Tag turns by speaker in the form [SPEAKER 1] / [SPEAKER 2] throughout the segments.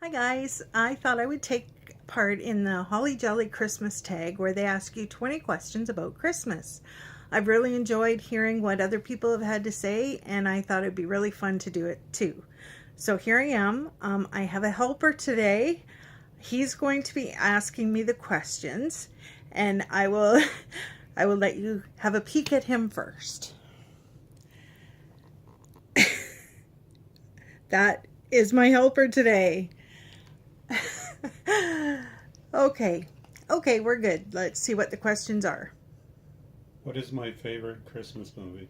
[SPEAKER 1] Hi guys, I thought I would take part in the Holly Jolly Christmas tag where they ask you 20 questions about Christmas. I've really enjoyed hearing what other people have had to say, and I thought it'd be really fun to do it too. So here I am. I have a helper today. He's going to be asking me the questions, and I will I will let you have a peek at him first. That is my helper today. Okay. Okay, we're good. Let's see what the questions are.
[SPEAKER 2] What is my favorite Christmas movie?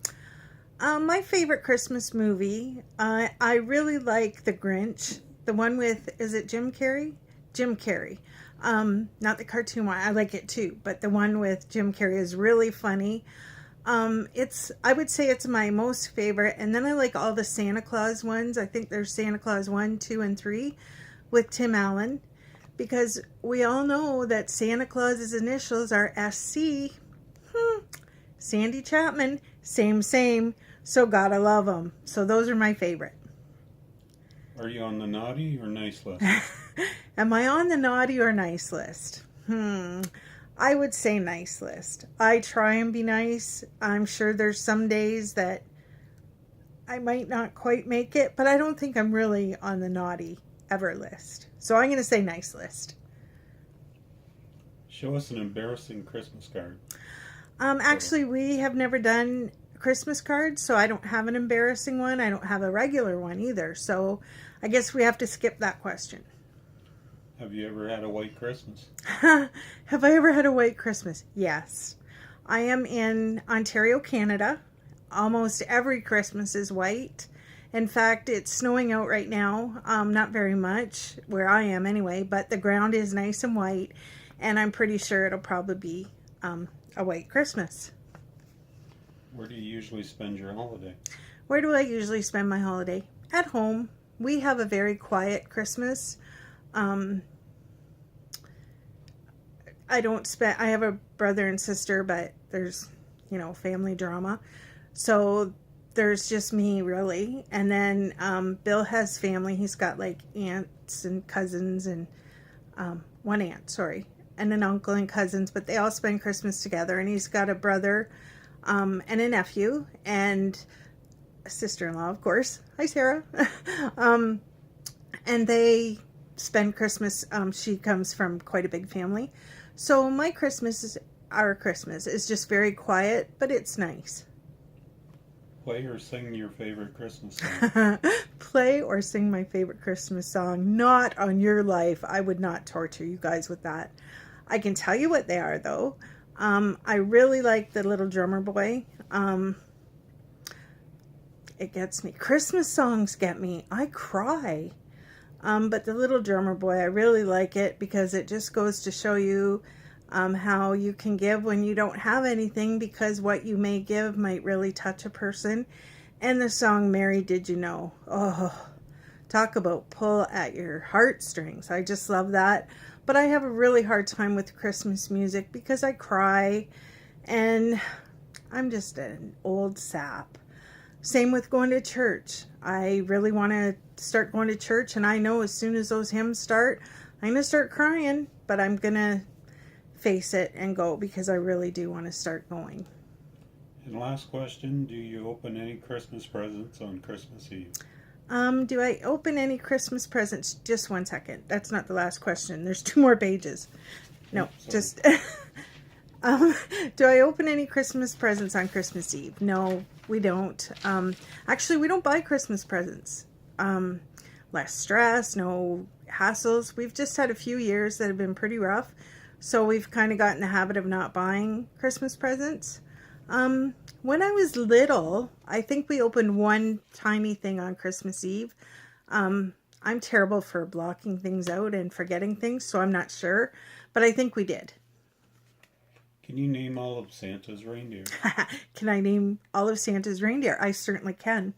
[SPEAKER 1] My favorite Christmas movie, I really like The Grinch. The one with, is it Jim Carrey? Jim Carrey. Not the cartoon one. I like it too, but the one with Jim Carrey is really funny. I would say it's my most favorite. And then I like all the Santa Claus ones. I think there's Santa Claus 1, 2, and 3 with Tim Allen, because we all know that Santa Claus's initials are SC. Sandy Chapman, same. So gotta love them. So those are my favorite.
[SPEAKER 2] Are you on the naughty or nice list?
[SPEAKER 1] Am I on the naughty or nice list? I would say nice list. I try and be nice. I'm sure there's some days that I might not quite make it, but I don't think I'm really on the naughty ever list. So I'm going to say nice list.
[SPEAKER 2] Show us an embarrassing Christmas card.
[SPEAKER 1] Actually, we have never done Christmas cards, so I don't have an embarrassing one. I don't have a regular one either. So I guess we have to skip that question.
[SPEAKER 2] Have you ever had a white Christmas?
[SPEAKER 1] Have I ever had a white Christmas? Yes. I am in Ontario, Canada. Almost every Christmas is white. In fact, it's snowing out right now. Not very much, where I am anyway, but the ground is nice and white, and I'm pretty sure it'll probably be a white Christmas.
[SPEAKER 2] Where do you usually spend your holiday?
[SPEAKER 1] Where do I usually spend my holiday? At home. We have a very quiet Christmas. I have a brother and sister, but there's, family drama. So there's just me really. And then Bill has family. He's got like aunts and cousins and one aunt, sorry, and an uncle and cousins, but they all spend Christmas together. And he's got a brother and a nephew and a sister-in-law, of course. Hi, Sarah. And they spend Christmas. She comes from quite a big family. So our Christmas is just very quiet, but it's nice.
[SPEAKER 2] Play or sing your favorite Christmas song.
[SPEAKER 1] Play or sing my favorite Christmas song. Not on your life. I would not torture you guys with that. I can tell you what they are, though. I really like the Little Drummer Boy. It gets me. Christmas songs get me. I cry. But the Little Drummer Boy, I really like it because it just goes to show you how you can give when you don't have anything, because what you may give might really touch a person. And the song Mary Did You Know? Oh, talk about pull at your heartstrings. I just love that. But I have a really hard time with Christmas music because I cry and I'm just an old sap. Same with going to church. I really want to start going to church, and I know as soon as those hymns start, I'm going to start crying, but I'm going to face it and go because I really do want to start going.
[SPEAKER 2] And last question, do you open any Christmas presents on Christmas Eve?
[SPEAKER 1] Do I open any Christmas presents? Just one second. That's not the last question. There's 2 more pages. No, just... do I open any Christmas presents on Christmas Eve? No, we don't. Actually, we don't buy Christmas presents. Less stress, no hassles. We've just had a few years that have been pretty rough, so we've kind of gotten the habit of not buying Christmas presents. When I was little, I think we opened one tiny thing on Christmas Eve. I'm terrible for blocking things out and forgetting things, so I'm not sure, but I think we did.
[SPEAKER 2] Can you name all of Santa's reindeer?
[SPEAKER 1] Can I name all of Santa's reindeer? I certainly can.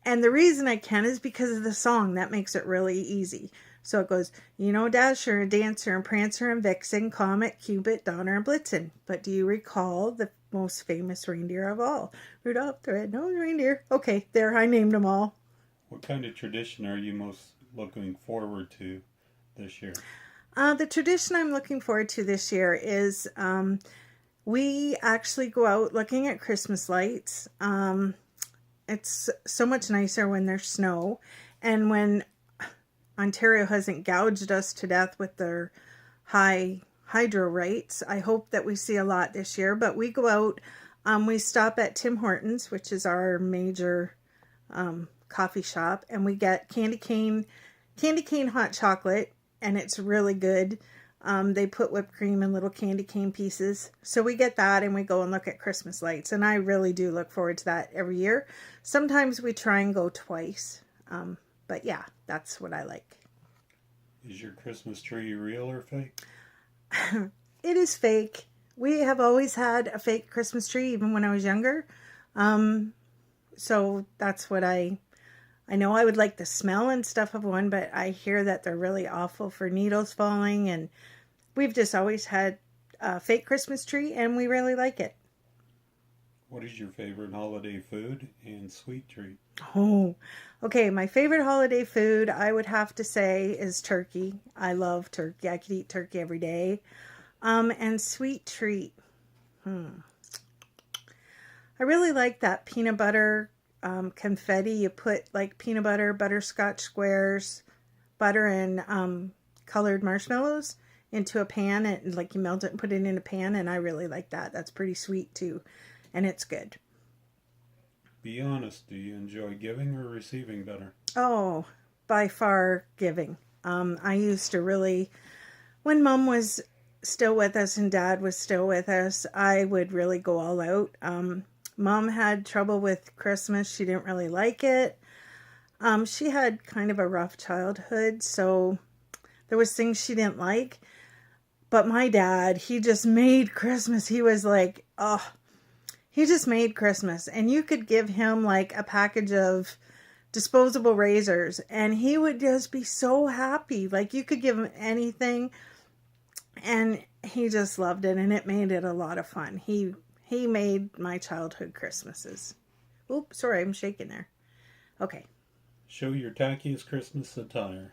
[SPEAKER 1] And the reason I can is because of the song. That makes it really easy. So it goes, Dasher and Dancer and Prancer and Vixen, Comet, Cupid, Donner and Blitzen. But do you recall the most famous reindeer of all? Rudolph the Red-Nosed Reindeer. Okay, there, I named them all.
[SPEAKER 2] What kind of tradition are you most looking forward to this year?
[SPEAKER 1] The tradition I'm looking forward to this year is we actually go out looking at Christmas lights. It's so much nicer when there's snow, and when Ontario hasn't gouged us to death with their high hydro rates. I hope that we see a lot this year, but we go out, we stop at Tim Hortons, which is our major coffee shop, and we get candy cane hot chocolate, and it's really good. They put whipped cream in little candy cane pieces. So we get that and we go and look at Christmas lights. And I really do look forward to that every year. Sometimes we try and go twice. But yeah, that's what I like.
[SPEAKER 2] Is your Christmas tree real or fake?
[SPEAKER 1] It is fake. We have always had a fake Christmas tree, even when I was younger. So that's what I know. I would like the smell and stuff of one, but I hear that they're really awful for needles falling, and we've just always had a fake Christmas tree, and we really like it.
[SPEAKER 2] What is your favorite holiday food and sweet treat?
[SPEAKER 1] Oh, okay. My favorite holiday food, I would have to say, is turkey. I love turkey. I could eat turkey every day. And sweet treat. I really like that peanut butter confetti. You put like peanut butter, butterscotch squares, butter, and colored marshmallows into a pan, and like you melt it and put it in a pan, and I really like that. That's pretty sweet too, and it's good.
[SPEAKER 2] Be honest, do you enjoy giving or receiving better?
[SPEAKER 1] Oh, by far giving. I used to really, when Mom was still with us and Dad was still with us, I would really go all out. Mom had trouble with Christmas. She didn't really like it. She had kind of a rough childhood, so there was things she didn't like. But my dad, he just made Christmas. He was like, oh, he just made Christmas. And you could give him like a package of disposable razors, and he would just be so happy. Like you could give him anything, and he just loved it, and it made it a lot of fun. He made my childhood Christmases. Oops, sorry, I'm shaking there. Okay.
[SPEAKER 2] Show your tackiest Christmas attire.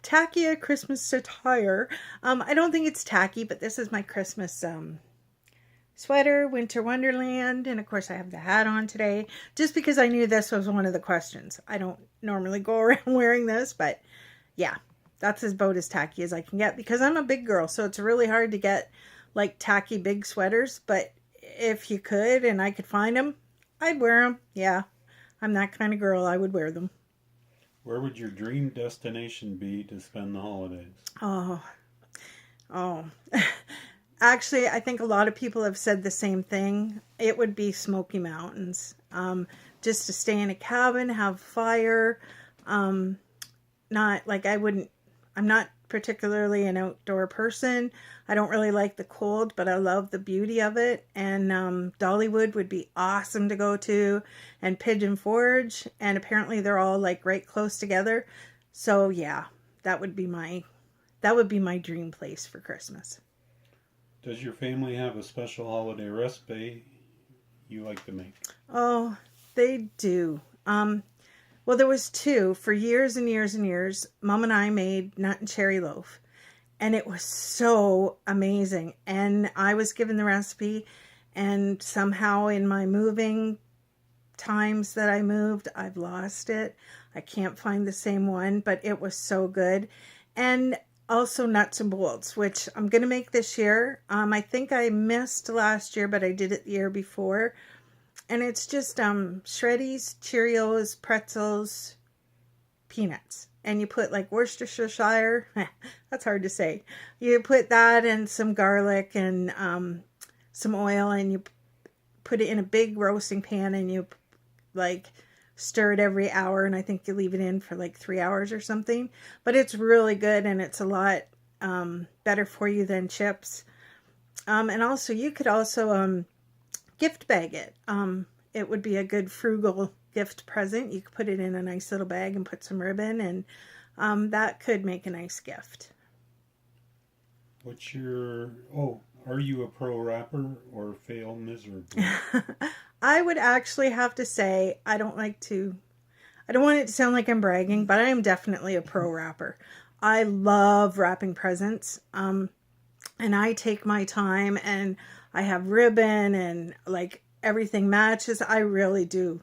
[SPEAKER 1] Tacky Christmas attire. I don't think it's tacky, but this is my Christmas sweater, Winter Wonderland, and of course I have the hat on today, just because I knew this was one of the questions. I don't normally go around wearing this, but yeah, that's about as tacky as I can get, because I'm a big girl, so it's really hard to get like tacky big sweaters, but if you could and I could find them, I'd wear them. Yeah, I'm that kind of girl. I would wear them.
[SPEAKER 2] Where would your dream destination be to spend the holidays?
[SPEAKER 1] Oh. Actually, I think a lot of people have said the same thing. It would be Smoky Mountains. Just to stay in a cabin, have fire. Not like I'm not particularly an outdoor person. I don't really like the cold, but I love the beauty of it. And Dollywood would be awesome to go to, and Pigeon Forge. And apparently they're all like right close together. So yeah, that would be my dream place for Christmas.
[SPEAKER 2] Does your family have a special holiday recipe you like to make?
[SPEAKER 1] Oh, they do. Well, there was two. For years and years and years, Mom and I made nut and cherry loaf. And it was so amazing. And I was given the recipe. And somehow in my moving times that I moved, I've lost it. I can't find the same one. But it was so good. And also nuts and bolts, which I'm going to make this year. I think I missed last year, but I did it the year before. And it's just Shreddies, Cheerios, pretzels, peanuts. And you put like Worcestershire, that's hard to say. You put that and some garlic and some oil, and you put it in a big roasting pan, and you like stir it every hour, and I think you leave it in for like 3 hours or something. But it's really good, and it's a lot better for you than chips. And also, you could also gift bag it. It would be a good frugal gift present. You could put it in a nice little bag and put some ribbon, and that could make a nice gift.
[SPEAKER 2] Are you a pro rapper or fail miserably?
[SPEAKER 1] I would actually have to say I don't like to I don't want it to sound like I'm bragging, but I am definitely a pro wrapper. I love wrapping presents. And I take my time, and I have ribbon and like everything matches. I really do.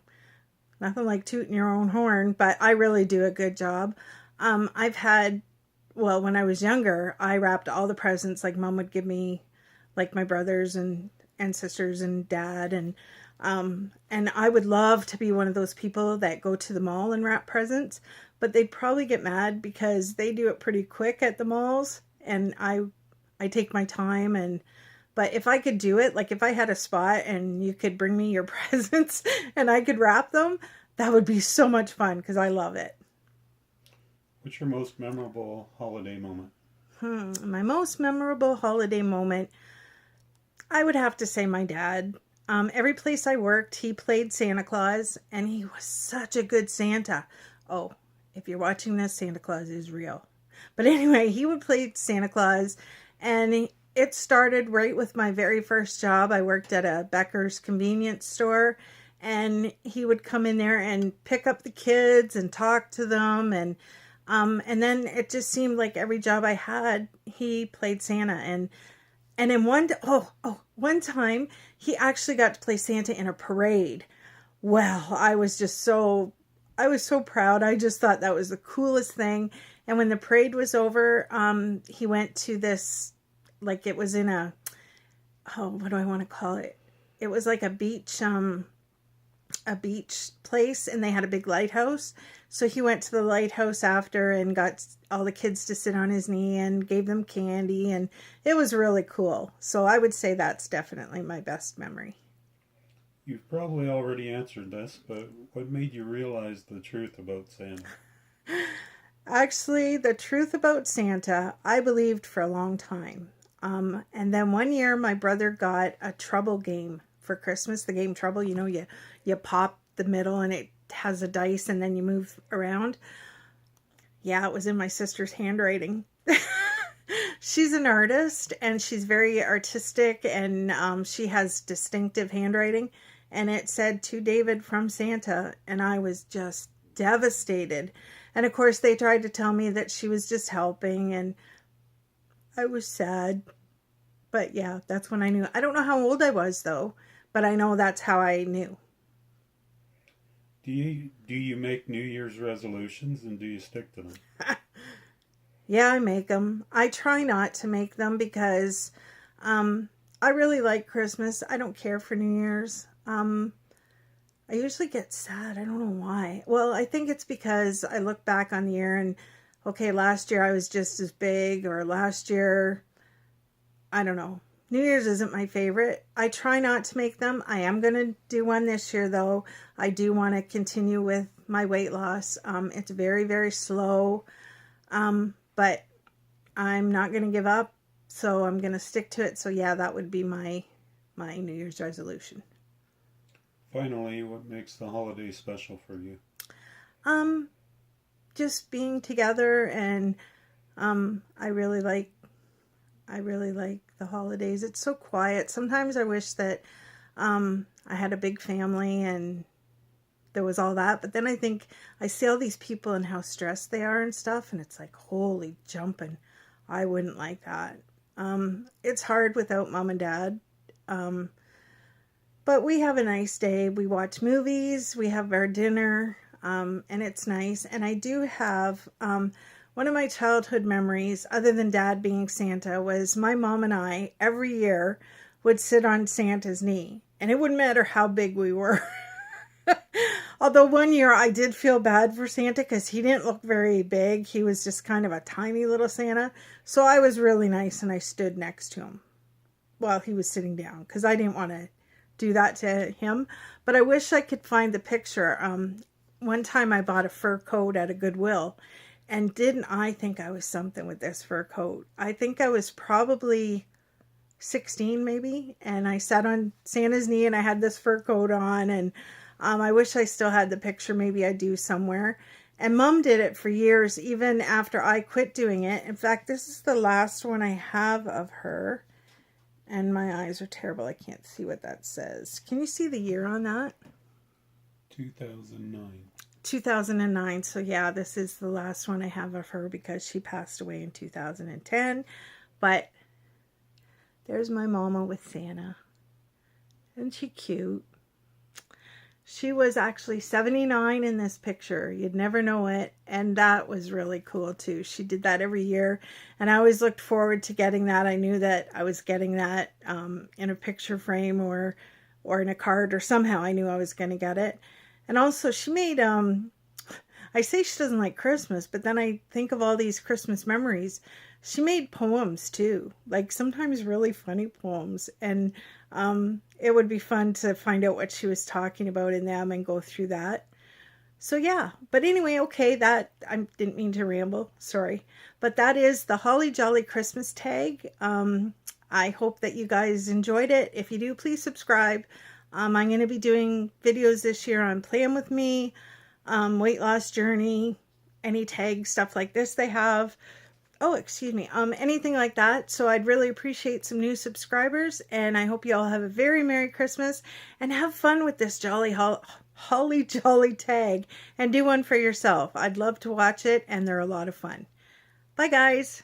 [SPEAKER 1] Nothing like tooting your own horn, but I really do a good job. I've had, well, when I was younger, I wrapped all the presents like mom would give me, like my brothers and sisters and dad. And I would love to be one of those people that go to the mall and wrap presents, but they'd probably get mad because they do it pretty quick at the malls. And I take my time, but if I could do it, like if I had a spot and you could bring me your presents and I could wrap them, that would be so much fun because I love it.
[SPEAKER 2] What's your most memorable holiday moment?
[SPEAKER 1] My most memorable holiday moment, I would have to say my dad. Every place I worked, he played Santa Claus, and he was such a good Santa. Oh, if you're watching this, Santa Claus is real. But anyway, he would play Santa Claus, and it started right with my very first job. I worked at a Becker's convenience store, and he would come in there and pick up the kids and talk to them, and then it just seemed like every job I had, he played Santa. And in one time, he actually got to play Santa in a parade. Well, I was so proud. I just thought that was the coolest thing. And when the parade was over, he went to this, like it was in what do I want to call it? It was like a beach place, and they had a big lighthouse. So he went to the lighthouse after and got all the kids to sit on his knee and gave them candy, and it was really cool. So I would say that's definitely my best memory.
[SPEAKER 2] You've probably already answered this, but what made you realize the truth about Santa?
[SPEAKER 1] Actually, the truth about Santa, I believed for a long time. And then one year my brother got a Trouble game for Christmas, the game Trouble. You know, you pop the middle and it has a dice and then you move around. Yeah, it was in my sister's handwriting. She's an artist and she's very artistic, and she has distinctive handwriting. And it said, "To David from Santa," and I was just devastated. And of course they tried to tell me that she was just helping, and I was sad. But yeah, that's when I knew. I don't know how old I was though, but I know that's how I knew.
[SPEAKER 2] Do you make New Year's resolutions, and do you stick to them?
[SPEAKER 1] Yeah, I make them. I try not to make them because I really like Christmas. I don't care for New Year's. I usually get sad. I don't know why. Well, I think it's because I look back on the year and, okay, last year I was just as big, or last year, I don't know. New Year's isn't my favorite. I try not to make them. I am going to do one this year, though. I do want to continue with my weight loss. It's very, very slow, but I'm not going to give up, so I'm going to stick to it. So yeah, that would be my New Year's resolution.
[SPEAKER 2] Finally, what makes the holiday special for you?
[SPEAKER 1] Just being together, and I really like the holidays. It's so quiet. Sometimes I wish that I had a big family and there was all that, but then I think I see all these people and how stressed they are and stuff, and it's like, holy jumping, I wouldn't like that. It's hard without mom and dad. But we have a nice day. We watch movies, we have our dinner, and it's nice. And I do have, one of my childhood memories, other than Dad being Santa, was my mom and I, every year, would sit on Santa's knee. And it wouldn't matter how big we were. Although one year I did feel bad for Santa because he didn't look very big. He was just kind of a tiny little Santa. So I was really nice and I stood next to him while he was sitting down because I didn't want to do that to him. But I wish I could find the picture. One time I bought a fur coat at a Goodwill, and didn't I think I was something with this fur coat? I think I was probably 16 maybe, and I sat on Santa's knee and I had this fur coat on, and I wish I still had the picture. Maybe I do somewhere. And Mom did it for years, even after I quit doing it. In fact, this is the last one I have of her. And my eyes are terrible. I can't see what that says. Can you see the year on that?
[SPEAKER 2] 2009.
[SPEAKER 1] 2009. So yeah, this is the last one I have of her because she passed away in 2010. But there's my mama with Santa. Isn't she cute? She was actually 79 in this picture. You'd never know it. And that was really cool too. She did that every year. And I always looked forward to getting that. I knew that I was getting that in a picture frame or in a card, or somehow I knew I was going to get it. And also she made, I say she doesn't like Christmas, but then I think of all these Christmas memories. She made poems too, like sometimes really funny poems. And it would be fun to find out what she was talking about in them and go through that. So yeah, but anyway, okay, that, I didn't mean to ramble, sorry. But that is the Holly Jolly Christmas tag. I hope that you guys enjoyed it. If you do, please subscribe. I'm going to be doing videos this year on Plan With Me, weight loss journey, any tag stuff like this they have. Oh, excuse me, anything like that. So I'd really appreciate some new subscribers, and I hope you all have a very Merry Christmas and have fun with this Holly Jolly tag, and do one for yourself. I'd love to watch it, and they're a lot of fun. Bye, guys.